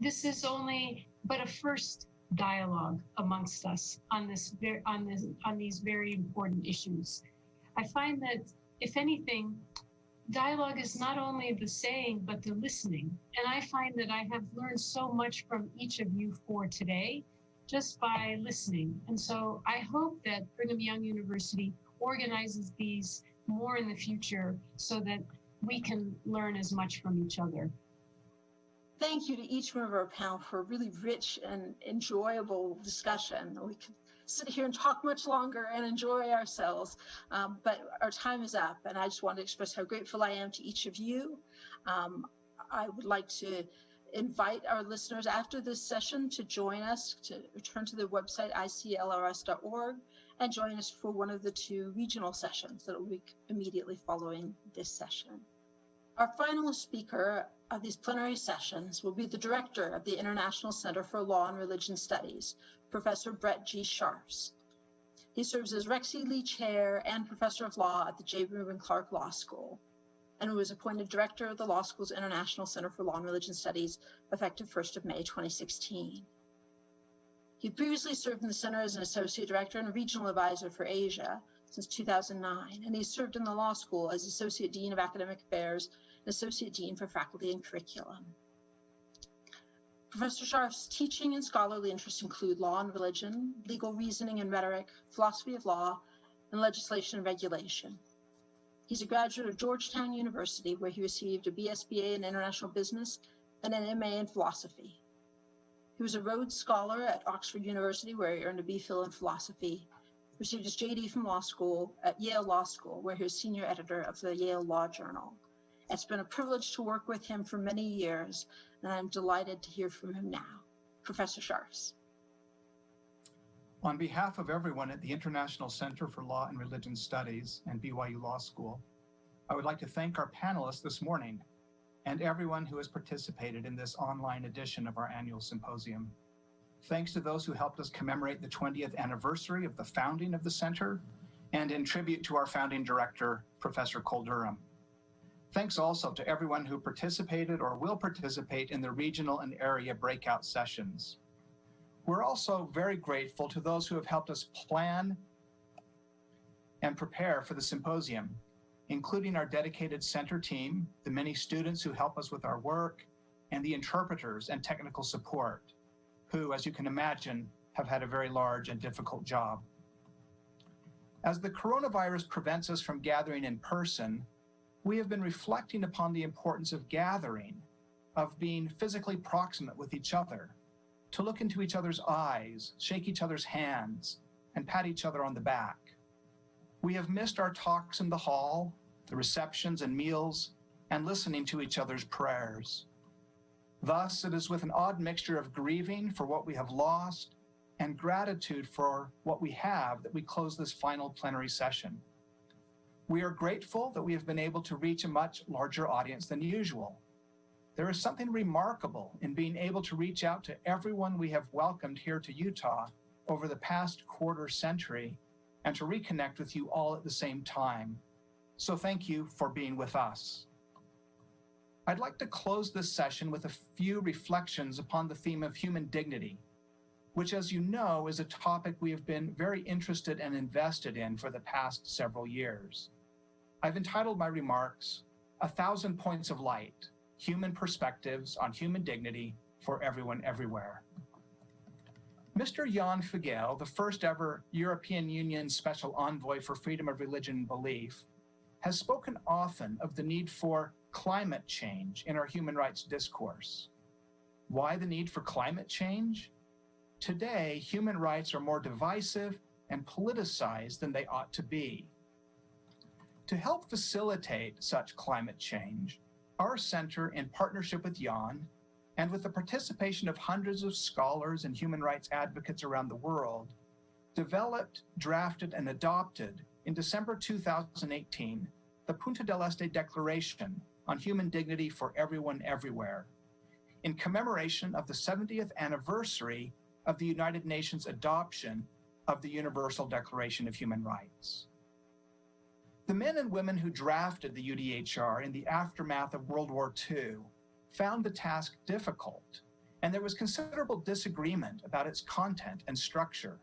this is only but a first dialogue amongst us on these very important issues. I find that, if anything, dialogue is not only the saying but the listening. And I find that I have learned so much from each of you four today just by listening. And so I hope that Brigham Young University organizes these more in the future so that we can learn as much from each other. Thank you to each member of our panel for a really rich and enjoyable discussion. We could sit here and talk much longer and enjoy ourselves, but our time is up, and I just want to express how grateful I am to each of you. I would like to invite our listeners after this session to join us, to return to the website iclrs.org and join us for one of the two regional sessions that will be immediately following this session. Our final speaker of these plenary sessions will be the director of the International Center for Law and Religion Studies, Professor Brett G. Scharfs. He serves as Rex E. Lee Chair and Professor of Law at the J. Reuben Clark Law School, and was appointed director of the law school's International Center for Law and Religion Studies effective 1st of May 2016. He previously served in the center as an associate director and regional advisor for Asia, since 2009, and he served in the law school as Associate Dean of Academic Affairs and Associate Dean for Faculty and Curriculum. Professor Scharf's teaching and scholarly interests include law and religion, legal reasoning and rhetoric, philosophy of law, and legislation and regulation. He's a graduate of Georgetown University, where he received a BSBA in International Business and an MA in Philosophy. He was a Rhodes Scholar at Oxford University, where he earned a BPhil in Philosophy, received his JD from law school at Yale Law School, where he was senior editor of the Yale Law Journal. It's been a privilege to work with him for many years, and I'm delighted to hear from him now. Professor Scharf. On behalf of everyone at the International Center for Law and Religion Studies and BYU Law School, I would like to thank our panelists this morning and everyone who has participated in this online edition of our annual symposium. Thanks to those who helped us commemorate the 20th anniversary of the founding of the center, and in tribute to our founding director, Professor Cole Durham. Thanks also to everyone who participated or will participate in the regional and area breakout sessions. We're also very grateful to those who have helped us plan and prepare for the symposium, including our dedicated center team, the many students who help us with our work, and the interpreters and technical support, who, as you can imagine, have had a very large and difficult job. As the coronavirus prevents us from gathering in person, we have been reflecting upon the importance of gathering, of being physically proximate with each other, to look into each other's eyes, shake each other's hands, and pat each other on the back. We have missed our talks in the hall, the receptions and meals, and listening to each other's prayers. Thus, it is with an odd mixture of grieving for what we have lost and gratitude for what we have that we close this final plenary session. We are grateful that we have been able to reach a much larger audience than usual. There is something remarkable in being able to reach out to everyone we have welcomed here to Utah over the past quarter century and to reconnect with you all at the same time. So thank you for being with us. I'd like to close this session with a few reflections upon the theme of human dignity, which, as you know, is a topic we have been very interested and invested in for the past several years. I've entitled my remarks, 1,000 Points of Light, Human Perspectives on Human Dignity for Everyone Everywhere. Mr. Jan Figel, the first ever European Union Special Envoy for Freedom of Religion and Belief, has spoken often of the need for climate change in our human rights discourse. Why the need for climate change? Today, human rights are more divisive and politicized than they ought to be. To help facilitate such climate change, our center, in partnership with Jan, and with the participation of hundreds of scholars and human rights advocates around the world, developed, drafted, and adopted in December 2018, the Punta del Este Declaration on Human Dignity for Everyone Everywhere, in commemoration of the 70th anniversary of the United Nations adoption of the Universal Declaration of Human Rights. The men and women who drafted the UDHR in the aftermath of World War II found the task difficult, and there was considerable disagreement about its content and structure.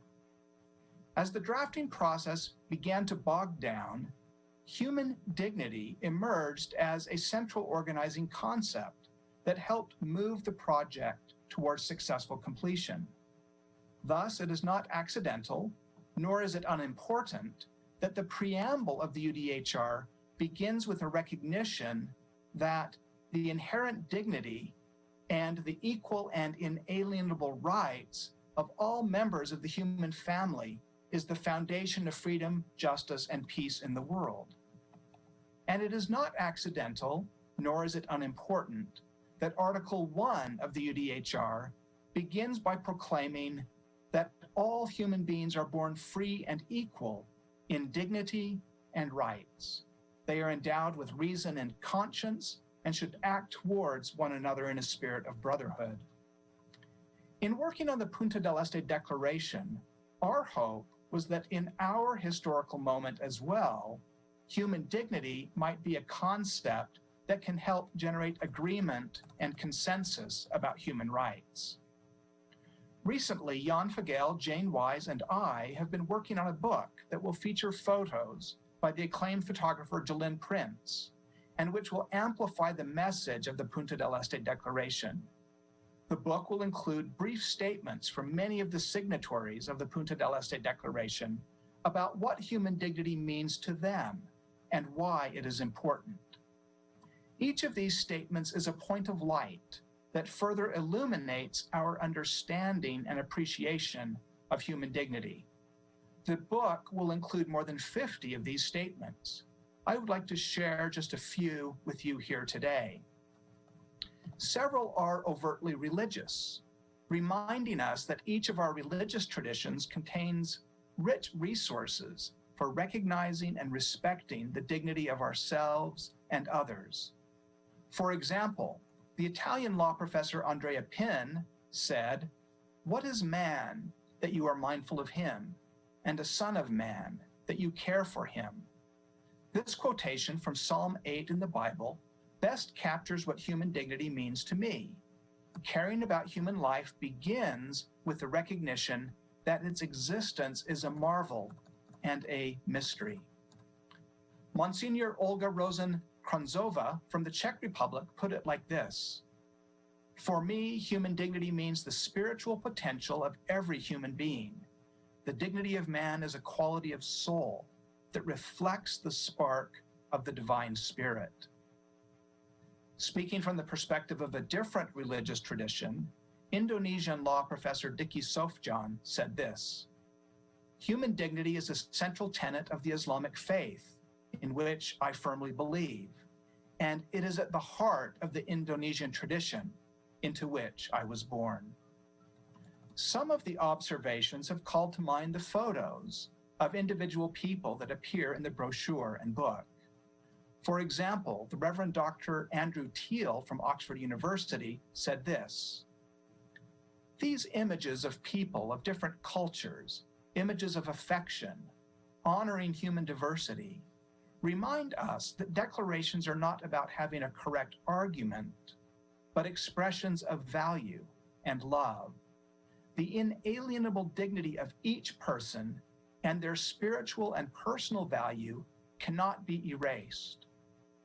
As the drafting process began to bog down, human dignity emerged as a central organizing concept that helped move the project towards successful completion. Thus, it is not accidental, nor is it unimportant, that the preamble of the UDHR begins with a recognition that the inherent dignity and the equal and inalienable rights of all members of the human family is the foundation of freedom, justice, and peace in the world. And it is not accidental, nor is it unimportant, that Article 1 of the UDHR begins by proclaiming that all human beings are born free and equal in dignity and rights. They are endowed with reason and conscience and should act towards one another in a spirit of brotherhood. In working on the Punta del Este Declaration, our hope was that in our historical moment as well, human dignity might be a concept that can help generate agreement and consensus about human rights. Recently, Jan Fagel, Jane Wise, and I have been working on a book that will feature photos by the acclaimed photographer Jalyn Prince, and which will amplify the message of the Punta del Este Declaration. The book will include brief statements from many of the signatories of the Punta del Este Declaration about what human dignity means to them and why it is important. Each of these statements is a point of light that further illuminates our understanding and appreciation of human dignity. The book will include more than 50 of these statements. I would like to share just a few with you here today. Several are overtly religious, reminding us that each of our religious traditions contains rich resources for recognizing and respecting the dignity of ourselves and others. For example, the Italian law professor Andrea Pin said, "What is man that you are mindful of him, and a son of man that you care for him?" This quotation from Psalm 8 in the Bible best captures what human dignity means to me. Caring about human life begins with the recognition that its existence is a marvel and a mystery. Monsignor Olga Rosen-Kronzova from the Czech Republic put it like this: "For me, human dignity means the spiritual potential of every human being. The dignity of man is a quality of soul that reflects the spark of the divine spirit." Speaking from the perspective of a different religious tradition, Indonesian law professor Diki Sofjan said this: "Human dignity is a central tenet of the Islamic faith, in which I firmly believe, and it is at the heart of the Indonesian tradition into which I was born." Some of the observations have called to mind the photos of individual people that appear in the brochure and book. For example, the Reverend Dr. Andrew Teal from Oxford University said this: "These images of people of different cultures, images of affection, honoring human diversity, remind us that declarations are not about having a correct argument, but expressions of value and love. The inalienable dignity of each person and their spiritual and personal value cannot be erased,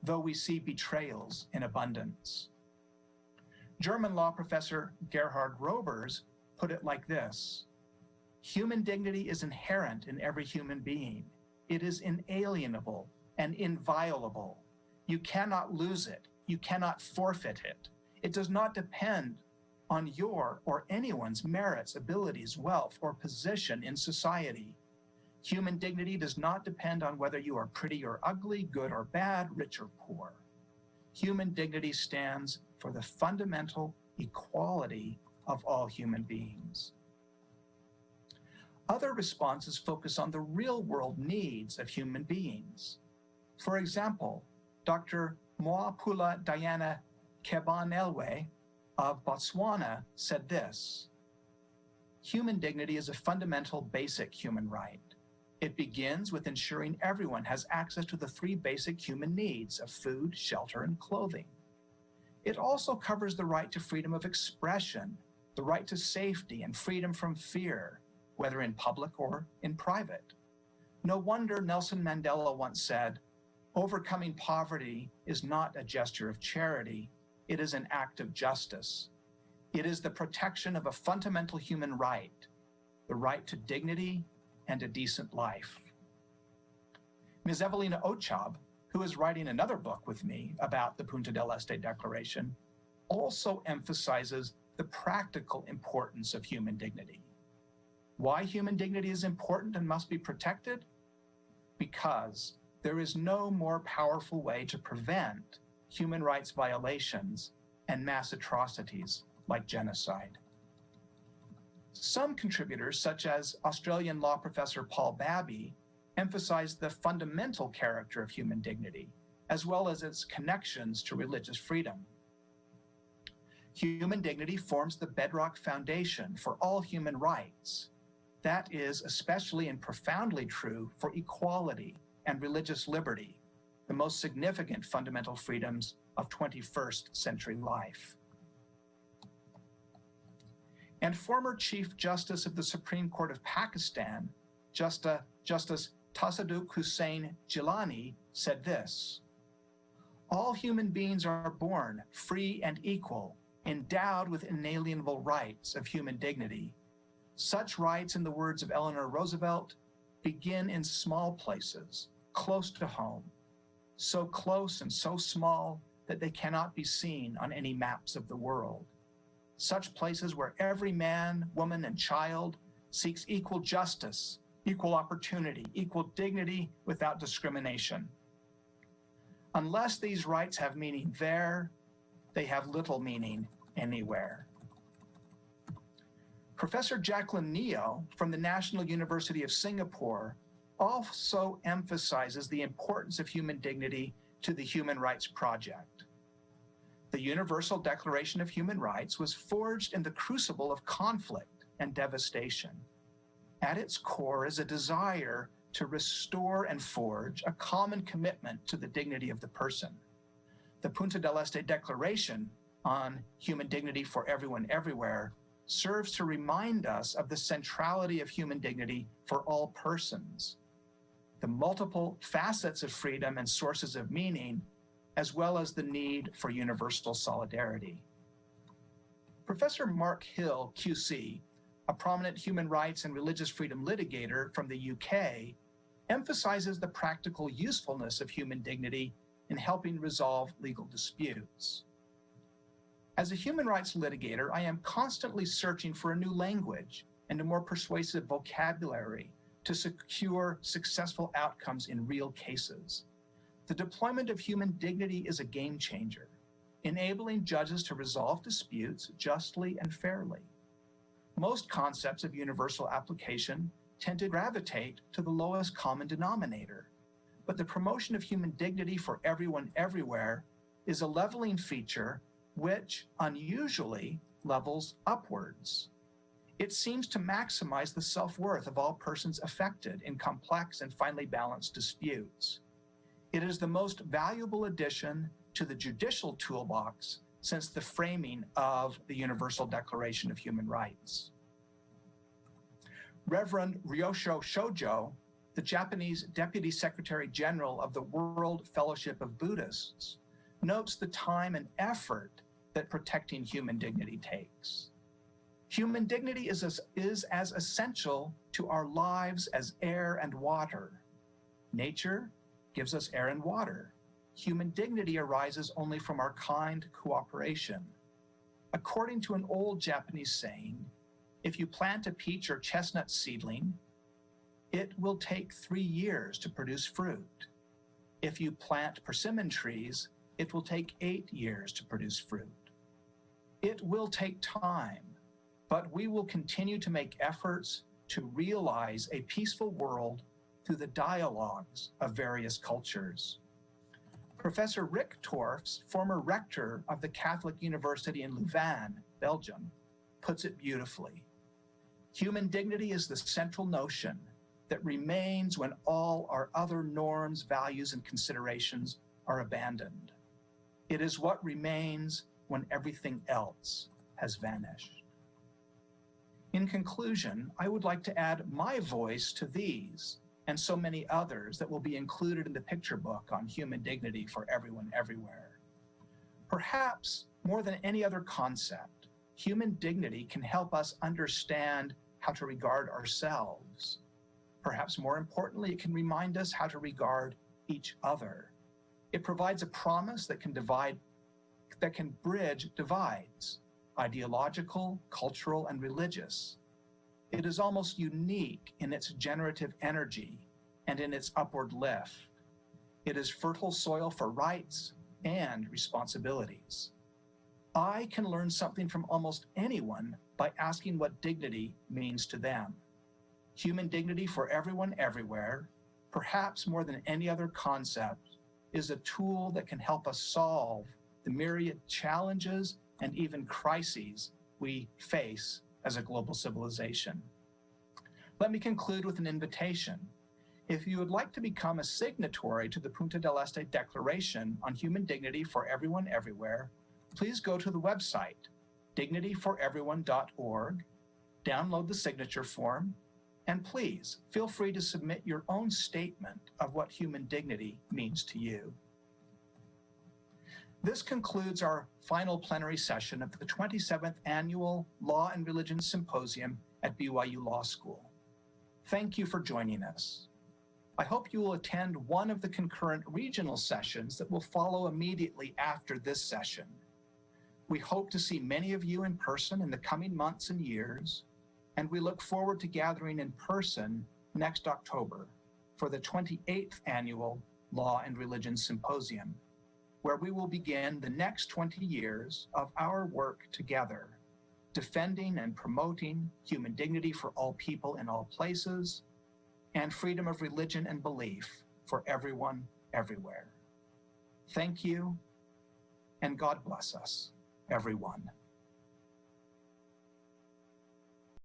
though we see betrayals in abundance." German law professor Gerhard Robers put it like this: "Human dignity is inherent in every human being. It is inalienable and inviolable. You cannot lose it. You cannot forfeit it. It does not depend on your or anyone's merits, abilities, wealth, or position in society. Human dignity does not depend on whether you are pretty or ugly, good or bad, rich or poor. Human dignity stands for the fundamental equality of all human beings." Other responses focus on the real-world needs of human beings. For example, Dr. Moapula Diana Kebanelwe of Botswana said this: "Human dignity is a fundamental basic human right. It begins with ensuring everyone has access to the three basic human needs of food, shelter, and clothing. It also covers the right to freedom of expression, the right to safety and freedom from fear, whether in public or in private. No wonder Nelson Mandela once said, 'Overcoming poverty is not a gesture of charity, it is an act of justice. It is the protection of a fundamental human right, the right to dignity and a decent life.'" Ms. Evelina Ochab, who is writing another book with me about the Punta del Este Declaration, also emphasizes the practical importance of human dignity. Why human dignity is important and must be protected? Because there is no more powerful way to prevent human rights violations and mass atrocities like genocide. Some contributors, such as Australian law professor Paul Babby, emphasize the fundamental character of human dignity, as well as its connections to religious freedom. Human dignity forms the bedrock foundation for all human rights. That is especially and profoundly true for equality and religious liberty, the most significant fundamental freedoms of 21st century life. And former Chief Justice of the Supreme Court of Pakistan, Justice Tassaduq Hussain Jilani, said this: "All human beings are born free and equal, endowed with inalienable rights of human dignity. Such rights, in the words of Eleanor Roosevelt, begin in small places, close to home, so close and so small that they cannot be seen on any maps of the world. Such places where every man, woman, and child seeks equal justice, equal opportunity, equal dignity without discrimination. Unless these rights have meaning there, they have little meaning anywhere." Professor Jacqueline Neo from the National University of Singapore also emphasizes the importance of human dignity to the Human Rights Project. The Universal Declaration of Human Rights was forged in the crucible of conflict and devastation. At its core is a desire to restore and forge a common commitment to the dignity of the person. The Punta del Este Declaration on Human Dignity for Everyone Everywhere serves to remind us of the centrality of human dignity for all persons, the multiple facets of freedom and sources of meaning, as well as the need for universal solidarity. Professor Mark Hill, QC, a prominent human rights and religious freedom litigator from the UK, emphasizes the practical usefulness of human dignity in helping resolve legal disputes. As a human rights litigator, I am constantly searching for a new language and a more persuasive vocabulary to secure successful outcomes in real cases. The deployment of human dignity is a game changer, enabling judges to resolve disputes justly and fairly. Most concepts of universal application tend to gravitate to the lowest common denominator, but the promotion of human dignity for everyone everywhere is a leveling feature which unusually levels upwards. It seems to maximize the self-worth of all persons affected in complex and finely balanced disputes. It is the most valuable addition to the judicial toolbox since the framing of the Universal Declaration of Human Rights. Reverend Ryosho Shoujo, the Japanese Deputy Secretary General of the World Fellowship of Buddhists, notes the time and effort that protecting human dignity takes. Human dignity is as essential to our lives as air and water. Nature gives us air and water. Human dignity arises only from our kind cooperation. According to an old Japanese saying, if you plant a peach or chestnut seedling, it will take 3 years to produce fruit. If you plant persimmon trees, it will take 8 years to produce fruit. It will take time, but we will continue to make efforts to realize a peaceful world through the dialogues of various cultures. Professor Rick Torfs, former rector of the Catholic University in Louvain, Belgium, puts it beautifully. Human dignity is the central notion that remains when all our other norms, values, and considerations are abandoned. It is what remains when everything else has vanished. In conclusion, I would like to add my voice to these and so many others that will be included in the picture book on human dignity for everyone everywhere. Perhaps more than any other concept, human dignity can help us understand how to regard ourselves. Perhaps more importantly, it can remind us how to regard each other. It provides a promise that can bridge divides, ideological, cultural, and religious. It is almost unique in its generative energy and in its upward lift. It is fertile soil for rights and responsibilities. I can learn something from almost anyone by asking what dignity means to them. Human dignity for everyone everywhere, perhaps more than any other concept, is a tool that can help us solve the myriad challenges and even crises we face as a global civilization. Let me conclude with an invitation. If you would like to become a signatory to the Punta del Este Declaration on Human Dignity for Everyone Everywhere, please go to the website, dignityforeveryone.org, Download the signature form, and please feel free to submit your own statement of what human dignity means to you. This concludes our final plenary session of the 27th Annual Law and Religion Symposium at BYU Law School. Thank you for joining us. I hope you will attend one of the concurrent regional sessions that will follow immediately after this session. We hope to see many of you in person in the coming months and years, and we look forward to gathering in person next October for the 28th Annual Law and Religion Symposium, where we will begin the next 20 years of our work together, defending and promoting human dignity for all people in all places, and freedom of religion and belief for everyone, everywhere. Thank you, and God bless us, everyone.